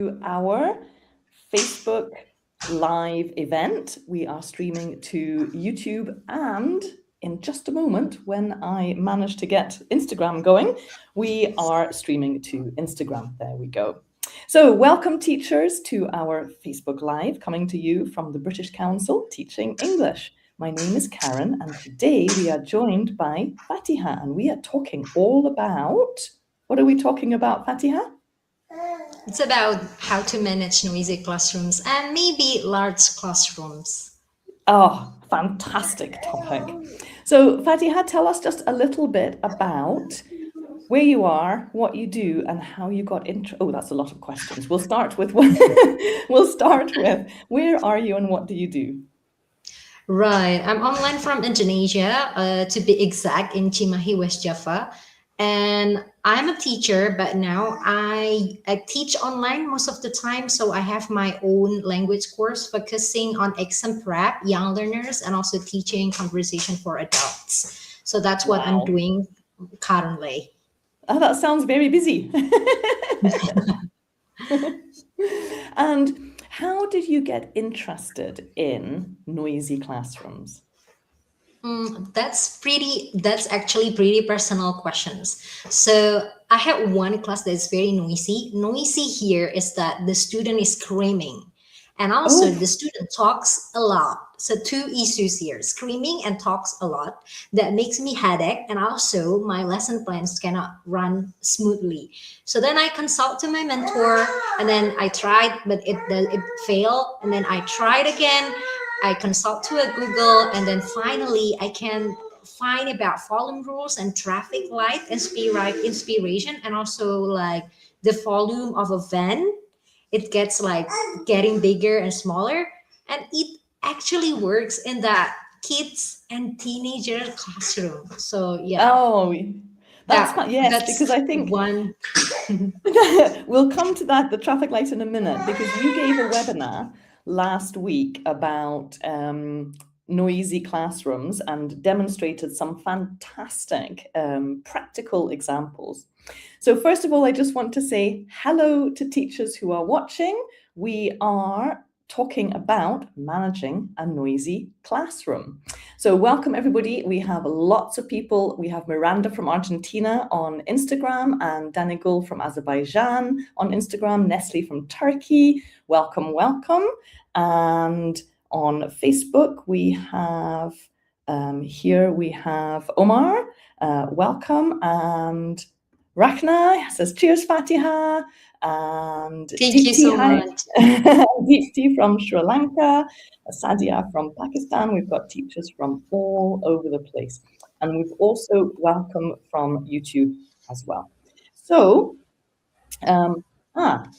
our Facebook live event. We are streaming to YouTube, and in just a moment, when I manage to get Instagram going, we are streaming to Instagram. There we go. So welcome, teachers, to our Facebook Live, coming to you from the British Council Teaching English. My name is Karen, and today we are joined by Fatiha, and we are talking all about... What are we talking about, Fatiha? It's about how to manage noisy classrooms and maybe large classrooms. Oh, fantastic topic. So, Fatiha, tell us just a little bit about where you are, what you do, and how you got into... Oh, that's a lot of questions. We'll start with where are you and what do you do? Right, I'm online from Indonesia, to be exact, in Cimahi, West Java. And I'm a teacher, but now I teach online most of the time. So I have my own language course focusing on exam prep, young learners, and also teaching conversation for adults. So that's what I'm doing currently. Oh, that sounds very busy. And how did you get interested in noisy classrooms? That's actually pretty personal questions. So I had one class that's very noisy. Noisy here is that the student is screaming, and also the student talks a lot. So two issues here: screaming and talks a lot. That makes me headache, and also my lesson plans cannot run smoothly. So then I consult to my mentor, and then I tried, but it failed, and then I tried again. I consult to a Google, and then finally I can find about volume rules and traffic light inspiration, and also like the volume of a van. It gets like getting bigger and smaller, and it actually works in that kids and teenager classroom. So yeah. Oh, that's fun. Yes, because I think one. we'll come to that, the traffic light, in a minute, because you gave a webinar last week about noisy classrooms and demonstrated some fantastic practical examples. So first of all, I just want to say hello to teachers who are watching. We are talking about managing a noisy classroom. So welcome, everybody. We have lots of people. We have Miranda from Argentina on Instagram, and Danigul from Azerbaijan on Instagram, Nestle from Turkey. Welcome, welcome. And on Facebook, we have, here we have Omar, welcome, and Rachna says, cheers, Fatiha, and Thank you so much. Deepti from Sri Lanka, Sadia from Pakistan. We've got teachers from all over the place. And we've also welcome from YouTube as well. So,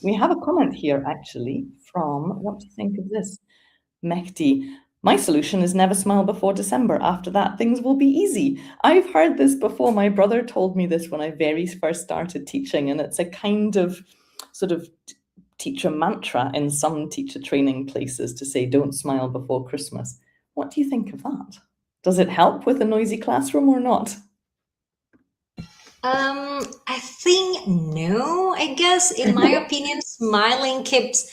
we have a comment here, actually, from, what do you think of this? Mehdi. My solution is never smile before December. After that, things will be easy. I've heard this before. My brother told me this when I very first started teaching, and it's a kind of sort of teacher mantra in some teacher training places to say, don't smile before Christmas. What do you think of that? Does it help with a noisy classroom or not? I think no. I guess, in my opinion, smiling keeps.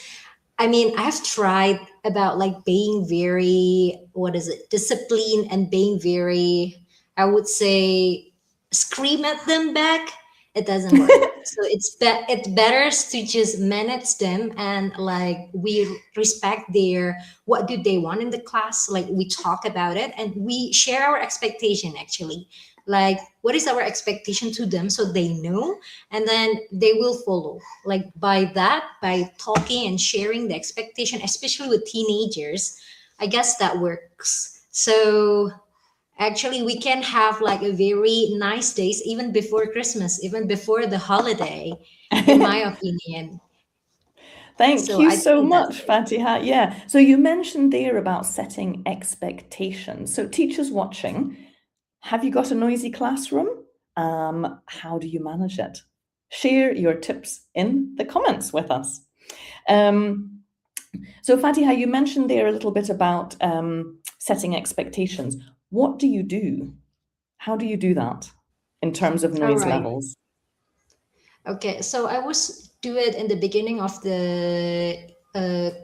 I mean, I've tried about like being very, disciplined, and being very, I would say, scream at them back. It doesn't work. So it's better to just manage them, and like we respect what do they want in the class. Like we talk about it, and we share our expectation actually. Like what is our expectation to them, so they know, and then they will follow. Like by talking and sharing the expectation, especially with teenagers, I guess that works. So actually we can have like a very nice days even before Christmas, even before the holiday, in my opinion. Thank you so much, Fatiha. Yeah. So you mentioned there about setting expectations. So teachers watching, have you got a noisy classroom? How do you manage it? Share your tips in the comments with us. So Fatiha, you mentioned there a little bit about setting expectations. What do you do? How do you do that in terms of noise levels? Okay, so I was do it in the beginning of the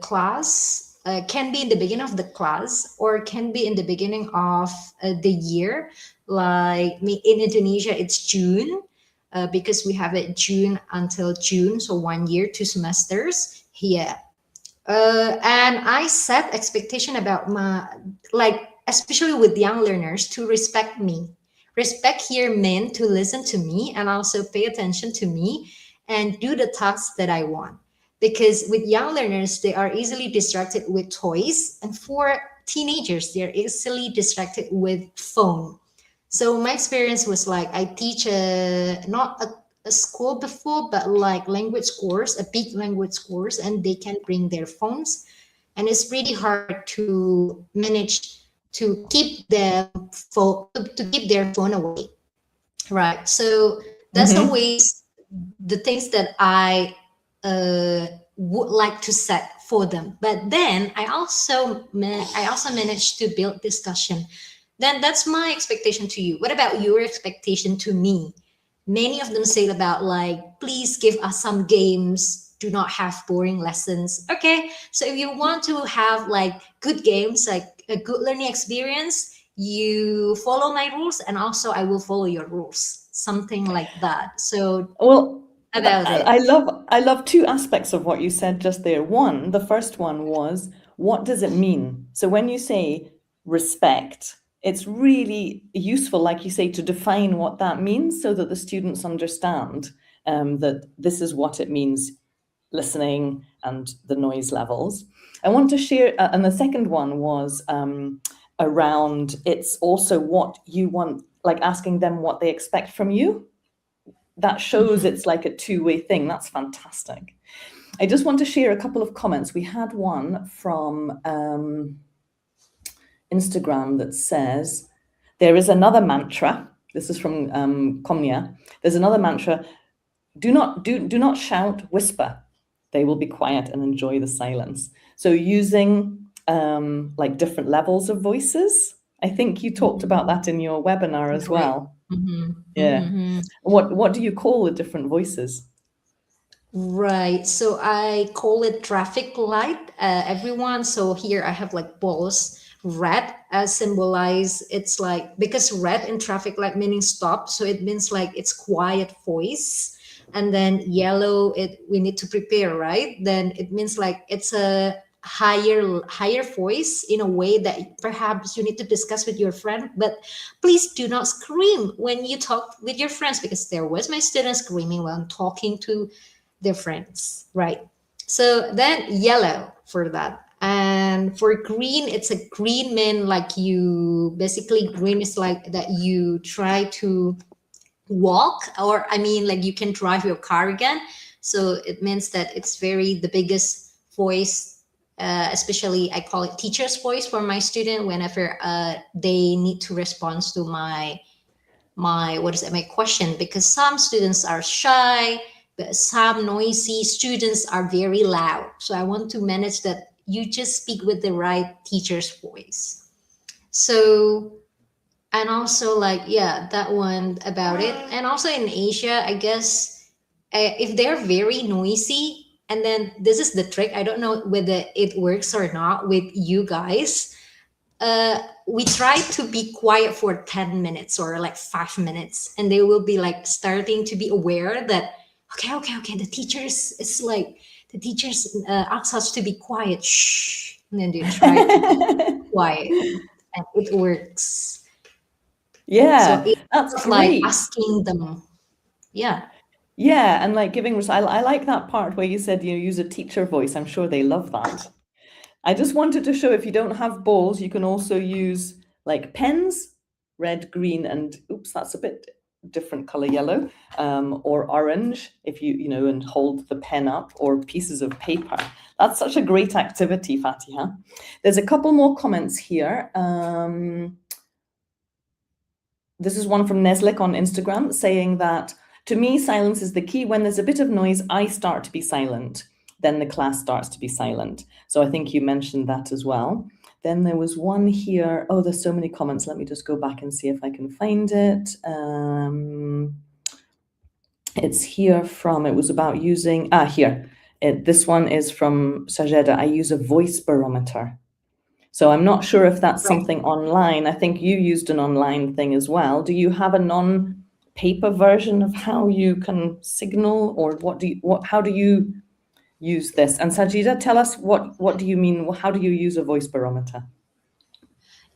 class. Can be in the beginning of the class, or can be in the beginning of the year. Like in Indonesia, it's June, because we have it June until June, so 1 year, 2 semesters. Yeah. And I set expectation about my, like, especially with young learners, to respect me. Respect here meant to listen to me and also pay attention to me and do the tasks that I want. Because with young learners, they are easily distracted with toys, and for teenagers, they are easily distracted with phone. So my experience was like, I teach not a school before, but like language course, a big language course, and they can bring their phones, and it's pretty hard to manage to keep them to keep their phone away, right? So that's Mm-hmm. always the things that I uh, would like to set for them. But then I also managed to build discussion. Then that's my expectation to you. What about your expectation to me? Many of them say about like, please give us some games. Do not have boring lessons. Okay, so if you want to have like good games, like a good learning experience, you follow my rules, and also I will follow your rules. Something like that. So Well, about it. I love two aspects of what you said just there. One, the first one was, what does it mean? So when you say respect, it's really useful, like you say, to define what that means so that the students understand that this is what it means, listening and the noise levels. I want to share, and the second one was around, it's also what you want, like asking them what they expect from you. That shows Mhm. it's like a two-way thing. That's fantastic. I just want to share a couple of comments. We had one from Instagram that says, there is another mantra. This is from Komnia. There's another mantra. Do not shout, whisper. They will be quiet and enjoy the silence. So using like different levels of voices. I think you talked about that in your webinar as Right. well. Mhm. Yeah. Mhm. What do you call the different voices? Right. So I call it traffic light, everyone. So here I have like balls. Red symbolize, it's like, because red in traffic light meaning stop. So it means like it's quiet voice. And then yellow, it we need to prepare, right? Then it means like it's a higher voice, in a way that perhaps you need to discuss with your friend, but please do not scream when you talk with your friends, because there was my student screaming while I'm talking to difference, right? So then yellow for that. And for green, it's a green mean like you basically, green is like that you try to walk, or I mean like you can drive your car again. So it means that it's very the biggest voice, especially I call it teacher's voice for my student whenever they need to respond to my what is it, my question, because some students are shy, but some noisy students are very loud, so I want to manage that you just speak with the right teacher's voice. So, and also like, yeah, that one about it. And also in Asia, I guess, if they're very noisy, and then this is the trick, I don't know whether it works or not with you guys. We try to be quiet for 10 minutes or like 5 minutes, and they will be like starting to be aware that, okay, the teachers is like, the teachers ask us to be quiet. Shh. And then they try to be quiet, and it works. So Yeah, it's that's like great. asking them. Yeah. Yeah, and like giving, I like that part where you said you use a teacher voice. I'm sure they love that. I just wanted to show, if you don't have balls, you can also use like pens, red, green, and oops, that's a bit different color, yellow, or orange, if and hold the pen up, or pieces of paper. That's such a great activity, Fatiha. There's a couple more comments here. This is one from Neslik on Instagram saying that, to me, silence is the key. When there's a bit of noise, I start to be silent. Then the class starts to be silent. So I think you mentioned that as well. Then there was one here. Oh, there's so many comments. Let me just go back and see if I can find it. It's here from, it was about using, here. This one is from Sajeda. I use a voice barometer. So I'm not sure if that's Right. something online. I think you used an online thing as well. Do you have a non-paper version of how you can signal, or how do you use this? And Sajida, tell us what do you mean? How do you use a voice barometer?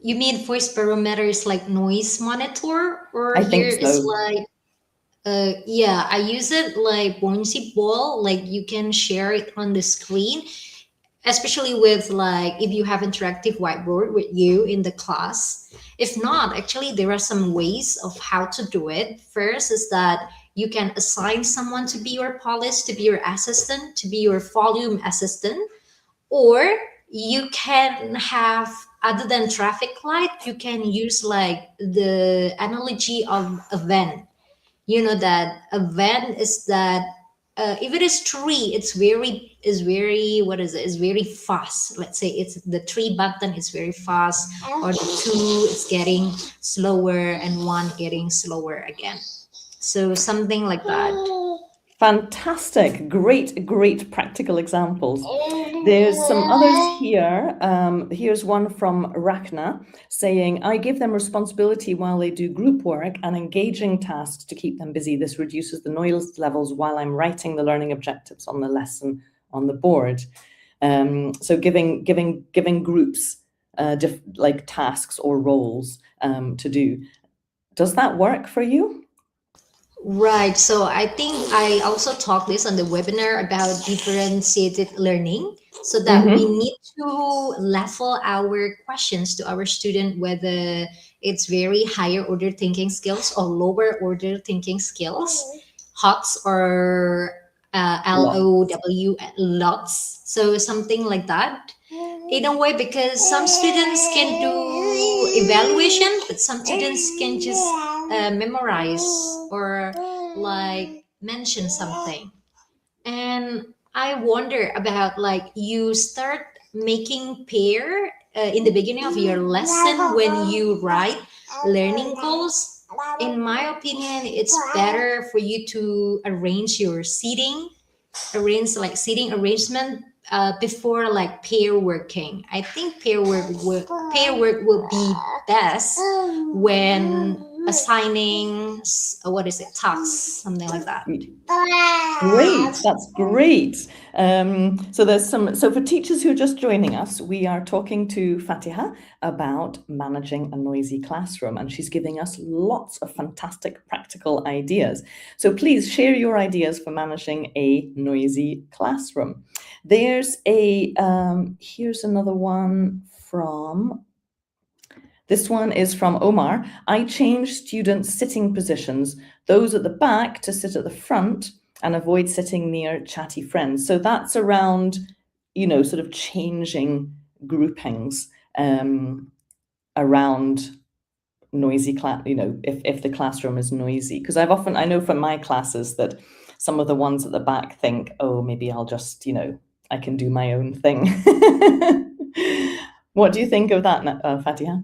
You mean voice barometer is like noise monitor, or I here think is so. like yeah, I use it like bouncy ball, like you can share it on the screen, especially with like if you have interactive whiteboard with you in the class. If not, actually there are some ways of how to do it. First is that you can assign someone to be your police, to be your assistant, to be your volume assistant, or you can have, other than traffic light, you can use like the analogy of a van. You know that a van is that if it is three, it's very what is it, it's very fast. Let's say it's the three button is very fast, or the two is getting slower and one getting slower again, so something like that. Fantastic. Great practical examples. There's some others here. Here's one from Rachna saying, I give them responsibility while they do group work and engaging tasks to keep them busy. This reduces the noise levels while I'm writing the learning objectives on the lesson on the board. So giving groups like tasks or roles to do. Does that work for you? Right. So I think I also talked this on the webinar about differentiated learning, so that we Mm-hmm. need to level our questions to our student, whether it's very higher order thinking skills or lower order thinking skills, HOTS or LOW, lots. So something like that. In a way, because some students can do evaluation, but some students can just memorize or like mention something. And I wonder about like you start making pair in the beginning of your lesson when you write learning goals. In my opinion, it's better for you to arrange your seating, arrange like seating arrangement before like pair working. I think pair work will be best when assigning what is it, tasks, something like that. Great, that's great. So for teachers who are just joining us, we are talking to Fatiha about managing a noisy classroom, and she's giving us lots of fantastic practical ideas. So please share your ideas for managing a noisy classroom. Here's another one from this one is from Omar. I change students' sitting positions, those at the back to sit at the front and avoid sitting near chatty friends. So that's around, sort of changing groupings around noisy class, if the classroom is noisy. Because I know from my classes that some of the ones at the back think, oh, maybe I'll just, I can do my own thing. What do you think of that, Fatiha?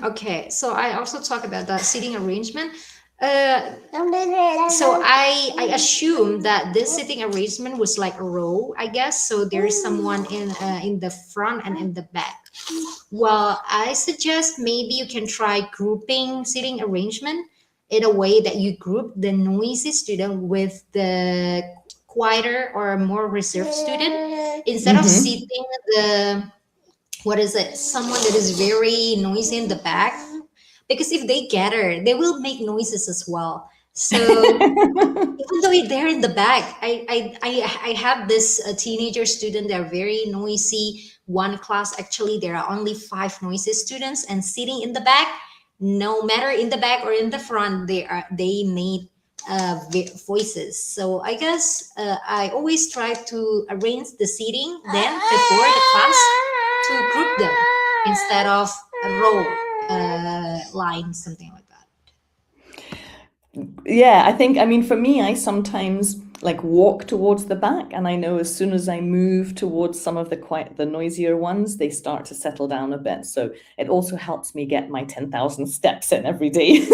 Okay, so I also talk about that seating arrangement. So I assume that this sitting arrangement was like a row, I guess. So there is someone in the front and in the back. Well, I suggest maybe you can try grouping seating arrangement in a way that you group the noisy student with the quieter or more reserved student, instead of Mm-hmm. seating the, what is it, someone that is very noisy in the back, because if they gather they will make noises as well. So even though they're in the back, I have this teenager student. They're very noisy. One class, actually there are only five noisy students, and sitting in the back, no matter in the back or in the front, they made voices. So I guess I always try to arrange the seating then before the class, to group them instead of a row line, something like that. Yeah, I mean, for me, I sometimes like walk towards the back, and I know as soon as I move towards some of the noisier ones, they start to settle down a bit. So it also helps me get my 10,000 steps in every day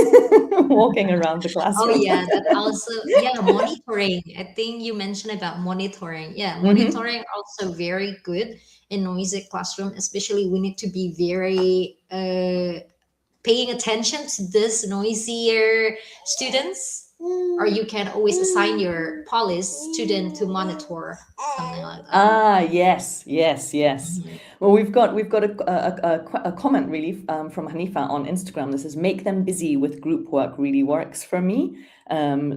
walking around the Oh classroom. yeah, that also, yeah, monitoring. I think you mentioned about monitoring. Yeah, Mm-hmm. monitoring also very good in noisy classroom, especially we need to be very paying attention to this noisier students, or you can always assign your police student to monitor something like that. Ah, yes, yes, yes. Mhm. Well, we've got a comment really from Hanifa on Instagram that says, "Make them busy with group work really works for me."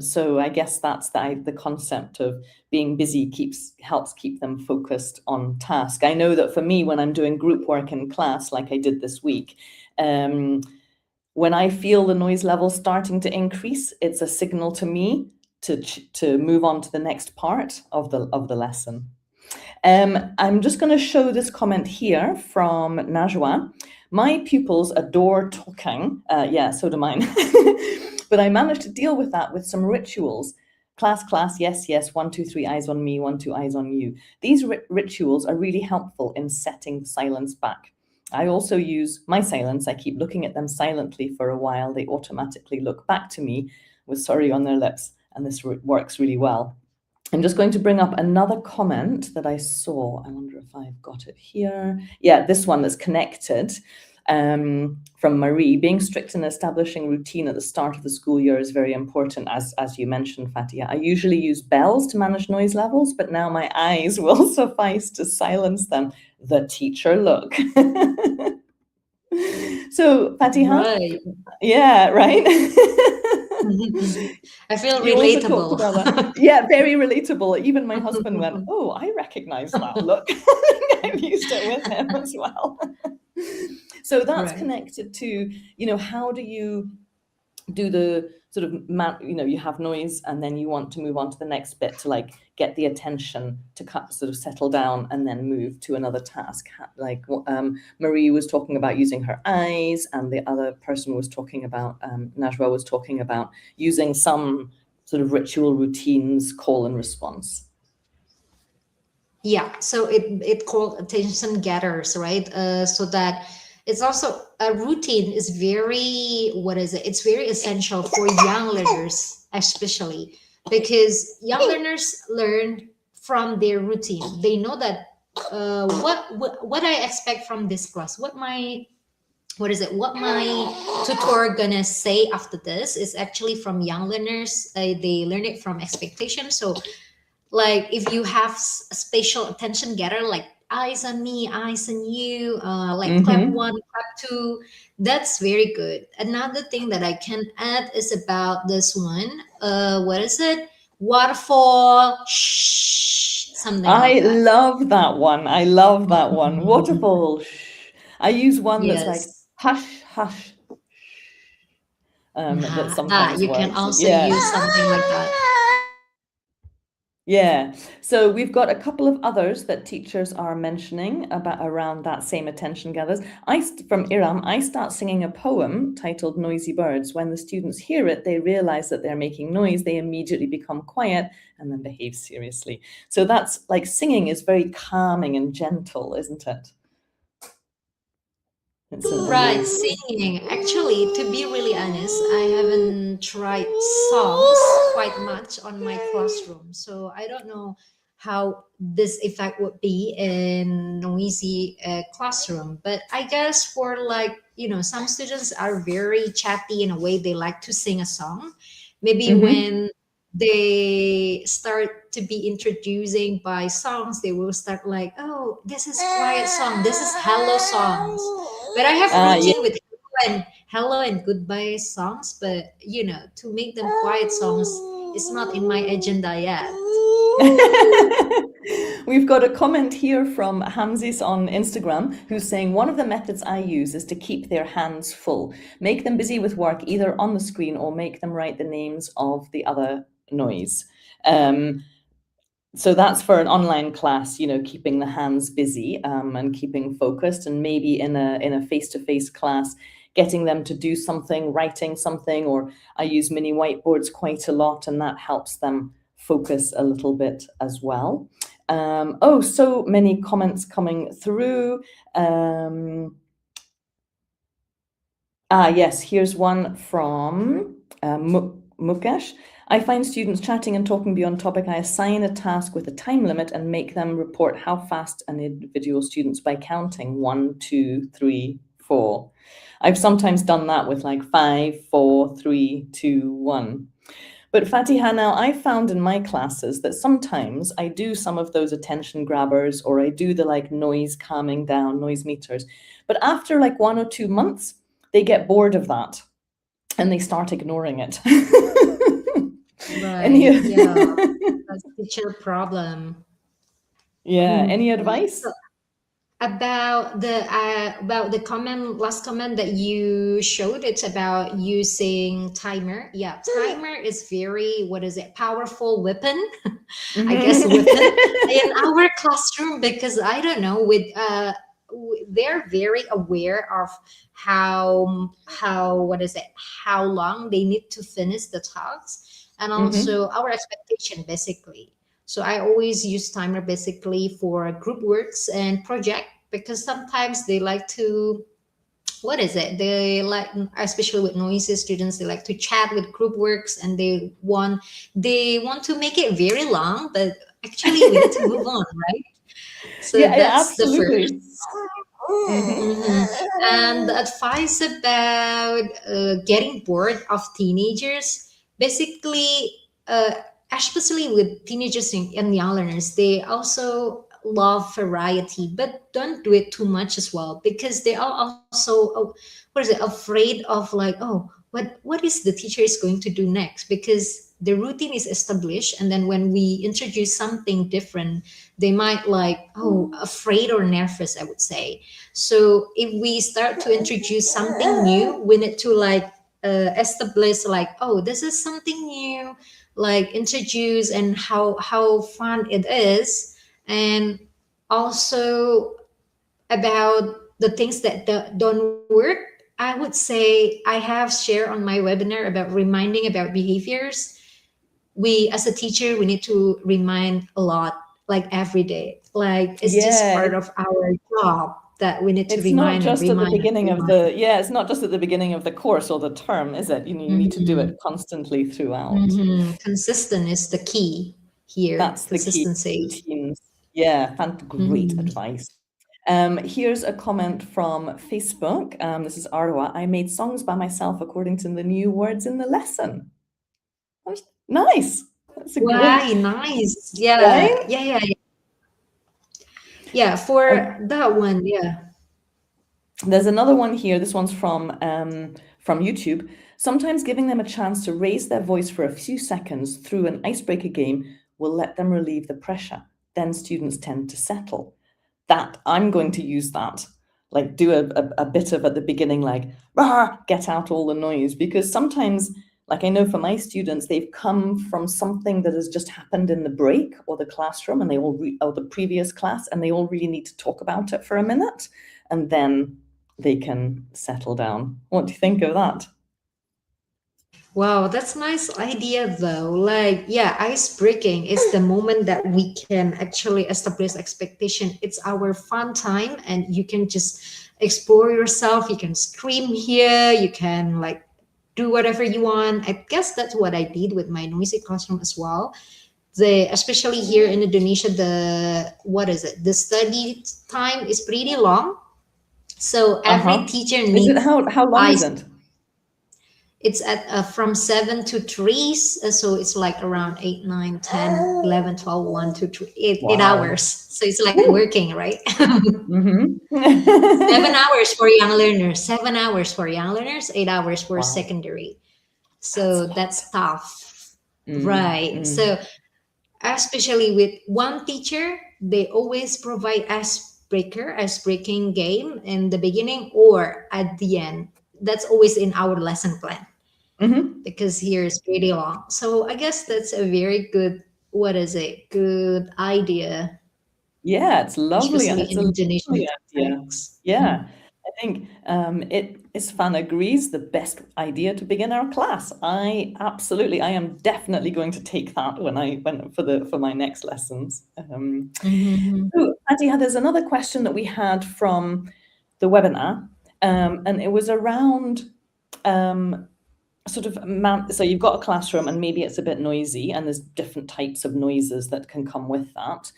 So I guess that's the concept of being busy helps keep them focused on task. I know that for me, when I'm doing group work in class, like I did this week, um, when I feel the noise level starting to increase, it's a signal to me to move on to the next part of the lesson. I'm just going to show this comment here from Najwa. My pupils adore talking. Yeah, so do mine. But I managed to deal with that with some rituals. Class, yes, yes, 1, 2, 3, eyes on me, 1, 2, eyes on you. These rituals are really helpful in setting silence back. I also use my silence. I keep looking at them silently for a while. They automatically look back to me with sorry on their lips, and this works really well. I'm just going to bring up another comment that I saw. I wonder if I've got it here. Yeah, this one that's connected from Marie. Being strict in establishing routine at the start of the school year is very important, as you mentioned, Fatiha. I usually use bells to manage noise levels, but now my eyes will suffice to silence them. The teacher look. So, Fatiha, Right. yeah, right? I feel You also talked relatable. about that. Yeah, very relatable. Even my husband went, "Oh, I recognize that look." I've used it with him as well. So that's Right. connected to, how do you do the sort of, you have noise and then you want to move on to the next bit to like get the attention to sort of settle down and then move to another task. Like Marie was talking about using her eyes, and the other person was talking about, Najwa was talking about using some sort of ritual routines, call and response. Yeah, so it called attention getters, right? So that it's also a routine is very, what is it? It's very essential for young learners, especially because young learners learn from their routine. They know that what I expect from this class, what my tutor gonna say after this is actually from young learners. They learn it from expectation. So like if you have a spatial attention getter, like eyes on me, eyes on you, like clap Mm-hmm. one, clap two, that's very good. Another thing that I can add is about this one, what is it, waterfall, shh, something I like that. love that one. I love that one. Waterfall. Shh. I use one that's like Yes. hush, hush. That That sometimes you can works. also Yeah. use something like that. Yeah. So we've got a couple of others that teachers are mentioning about around that same attention gathers. From Iram, I start singing a poem titled Noisy Birds. When the students hear it, they realize that they're making noise. They immediately become quiet and then behave seriously. So that's like singing is very calming and gentle, isn't it? It's a Right, nice. singing. Actually, to be really honest, I haven't tried songs quite much on my classroom. So I don't know how this effect would be in noisy classroom. But I guess for like, some students are very chatty in a way they like to sing a song. Maybe Mm-hmm. when they start to be introducing by songs, they will start like, oh, this is quiet song, this is hello songs. But I have Yeah. routine with hello and goodbye songs, but to make them quiet songs is not in my agenda yet. We've got a comment here from Hamzis on Instagram who's saying one of the methods I use is to keep their hands full. Make them busy with work either on the screen or make them write the names of the other noise. So that's for an online class, keeping the hands busy and keeping focused, and maybe in a face-to-face class, getting them to do something, writing something, or I use mini whiteboards quite a lot, and that helps them focus a little bit as well. Oh, so many comments coming through. Yes, here's one from Mukesh. I find students chatting and talking beyond topic. I assign a task with a time limit and make them report how fast an individual students by counting 1, 2, 3, 4. I've sometimes done that with like 5, 4, 3, 2, 1. But Fatiha, now I found in my classes that sometimes I do some of those attention grabbers, or I do the like noise calming down, noise meters. But after like 1 or 2 months, they get bored of that and they start ignoring it. Right. Yeah. That's a teacher problem. Yeah. Any advice? So about the comment, last comment that you showed, it's about using timer. Yeah, timer is very, what is it, powerful weapon. I guess weapon in our classroom, because I don't know, with they're very aware of how what is it, how long they need to finish the tasks, and also our expectation basically. So I always use timer basically for group works and project, because sometimes they like to, what is it, they like, especially with noisy students, they like to chat with group works, and they want to make it very long, but actually we need to move on, right? So Yeah, that's the absolutely. first. And the advice about getting bored of teenagers, basically, especially with teenagers and young learners, they also love variety, but don't do it too much as well, because they are also, what is it, afraid of like, oh, what is the teacher is going to do next, because the routine is established, and then when we introduce something different, they might like, oh, afraid or nervous, I would say. So if we start to introduce something new, we need to like establish like, oh, this is something new, like introduce, and how fun it is. And also about the things that don't work, I would say I have shared on my webinar about reminding about behaviors. We as a teacher, we need to remind a lot, like every day, like it's just Yeah, part of our job, that we need to it's not remind and just at the remind and beginning of remind. it's not just at the beginning of the course or the term, is it? You need to do Mhm. it constantly throughout. Consistent is the key here, That's the key. consistency. Routines. Yeah, great Mhm. advice. Here's a comment from Facebook. This is Arwa. I made songs by myself according to the new words in the lesson. That's nice. That's a great, Why nice, yeah, right? yeah, yeah, yeah. Yeah, Uh, for that one, yeah. There's another one here. This one's from YouTube. Sometimes giving them a chance to raise their voice for a few seconds through an icebreaker game will let them relieve the pressure. Then students tend to settle. That I'm going to use that. Like do a bit of at the beginning, like rah, get out all the noise. Because sometimes, like I know for my students, they've come from something that has just happened in the break or the classroom, and or the previous class, and they all really need to talk about it for a minute, and then they can settle down. What do you think of that? Wow, that's nice idea though. Like, yeah, ice breaking is the moment that we can actually establish expectation. It's our fun time, and you can just explore yourself. You can scream here, you can like do whatever you want. I guess that's what I did with my noisy classroom as well. Especially here in Indonesia, the what is it? The study time is pretty long. So every Uh-huh. teacher Is it needs how long is ice. it? It's at from 7 to 3, so it's like around 8, 9, 10, 11, 12, 1, 2, 3, 8 Wow. hours. So it's like Woo. working, right? Mm-hmm. 7 hours for young learners, 7 hours for young learners, 8 hours for Wow, secondary. that's a So lot. that's tough, right? Mm. So especially with one teacher, they always provide ice breaking game in the beginning or at the end. That's always in our lesson plan, Mm-hmm. because here is pretty long. So I guess that's a very good, what is it, good idea, Yeah, it's lovely. especially It's in a Indonesian lovely idea. context. Yeah. I think Isfan agrees the best idea to begin our class. I am definitely going to take that for my next lessons. Mhm. So, Fatiha, there's another question that we had from the webinar, and it was around so you've got a classroom and maybe it's a bit noisy and there's different types of noises that can come with that.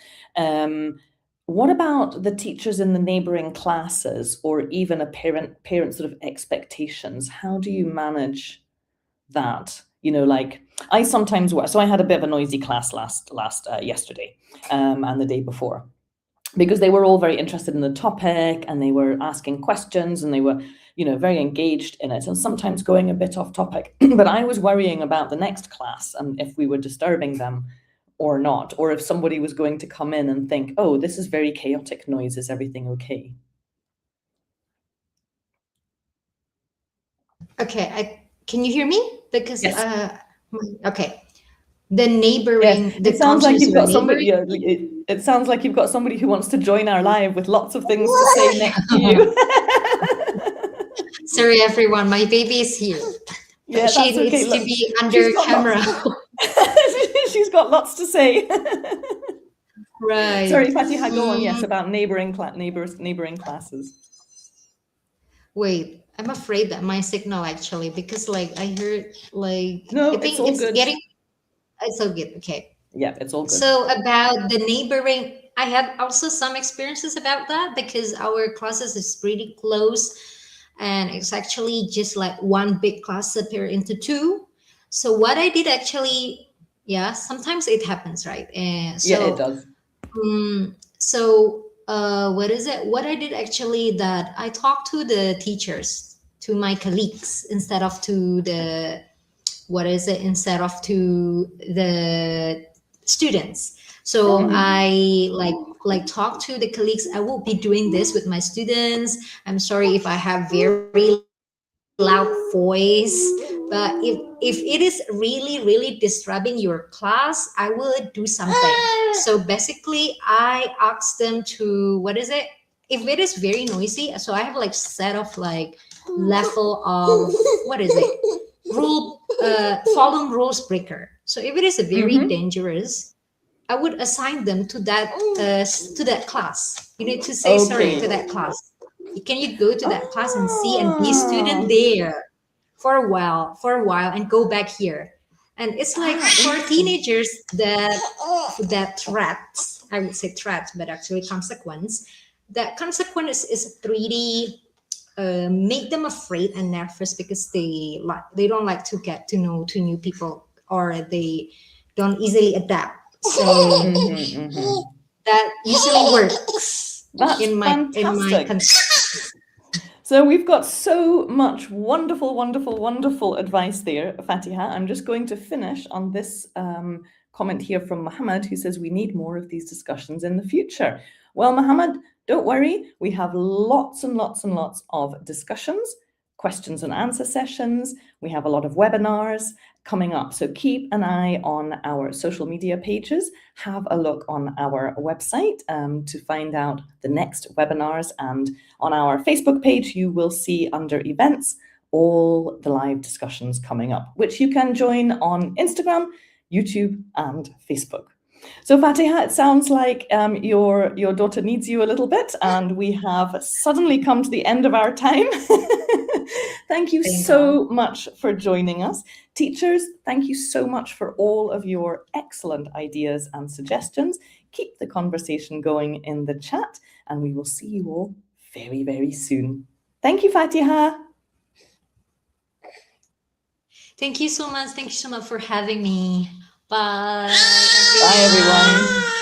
What about the teachers in the neighboring classes or even a parent sort of expectations? How do you manage that? Like I sometimes work, so I had a bit of a noisy class yesterday and the day before, because they were all very interested in the topic and they were asking questions and they were very engaged in it, and sometimes going a bit off topic. But I was worrying about the next class and if we were disturbing them or not, or if somebody was going to come in and think, oh, this is very chaotic noise, is everything okay? Okay, can you hear me? Because Yes. okay, Yes, the it sounds like conscious you've your got neighbor. somebody. Yeah, it sounds like you've got somebody who wants to join our live with lots of things to say next to you. Sorry, everyone, my baby is here. Yeah, She that's okay. needs to Look, be under she's got camera. she's got lots to say. Right. Sorry, Fatiha, go on. Yes, about neighboring classes. Wait, I'm afraid that my signal actually, because like I heard like No, I it's think all it's good. getting it's so good. Okay. Yeah, it's all good. So about the neighboring, I have also some experiences about that because our classes is pretty close and it's actually just like one big class separated into two. So what I did actually, yeah, sometimes it happens, right? And Yeah, it does. what is it? What I did actually that I talked to the teachers, to my colleagues instead of to the what is it instead of to the students. So I like talk to the colleagues. I will be doing this with my students. I'm sorry if I have very loud voice, but if it is really disturbing your class, I will do something. So basically I asked them to what is it, if it is very noisy, so I have like set of like level of what is it, rule volume rules breaker. So if it is a very dangerous, I would assign them to that class. You need to say sorry Okay. to that class. Can you go to that class and see and be a student there for a while and go back here? And it's like for teenagers that threats, I would say threats, but actually consequence. That consequence is pretty make them afraid and nervous because they don't like to get to know to new people, or they don't easily adapt. So that usually works That's in my fantastic. So we've got so much wonderful advice there, Fatiha. I'm just going to finish on this comment here from Muhammad, who says we need more of these discussions in the future. Well, Muhammad, don't worry. We have lots and lots of discussions, questions and answer sessions. We have a lot of webinars coming up. So keep an eye on our social media pages. Have a look on our website to find out the next webinars. And on our Facebook page, you will see under events all the live discussions coming up, which you can join on Instagram, YouTube, and Facebook. So Fatiha, it sounds like your daughter needs you a little bit, and we have suddenly come to the end of our time. Thank you so much for joining us. Teachers, thank you so much for all of your excellent ideas and suggestions. Keep the conversation going in the chat, and we will see you all very, very soon. Thank you, Fatiha. Thank you so much. Thank you so much for having me. Bye, everyone. Bye, everyone.